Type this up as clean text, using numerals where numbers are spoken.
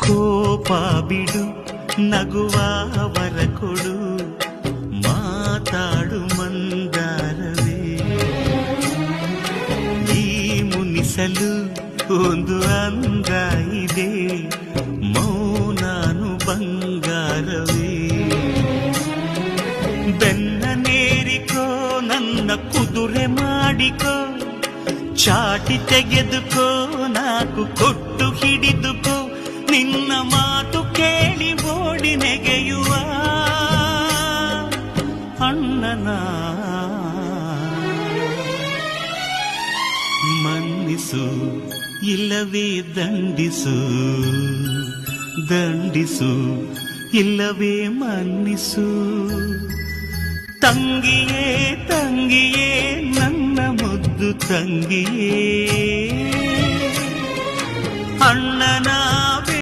ಕೋಪ ಬಿಡು, ನಗುವ ವರ ಕೊಡು, ಮಾತಾಡು ಮಂದಾರವೇ. ಈ ಮುನಿಸಲು ಒಂದು ಅಂದ ಇದೆ, ಮೌನಾನು ಬಂಗಾರವೇ. ಬೆನ್ನ ನೇರಿಕೋ, ನನ್ನ ಕುದುರೆ ಮಾಡಿಕೋ, ಚಾಟಿ ತೆಗೆದುಕೋ, ನಾಕು ಕೊಟ್ಟು ಹಿಡಿದುಕೋ, ನಿನ್ನ ಮಾತು ಕೇಳಿ ಓಡಿ ನೆಗೆಯುವ ಅಣ್ಣನ. ಮನ್ನಿಸು ಇಲ್ಲವೇ ದಂಡಿಸು, ದಂಡಿಸು ಇಲ್ಲವೇ ಮನ್ನಿಸು. ತಂಗಿಯೇ ತಂಗಿಯೇ ನನ್ನ ಮುದ್ದು ತಂಗಿಯೇ, ಅಣ್ಣನ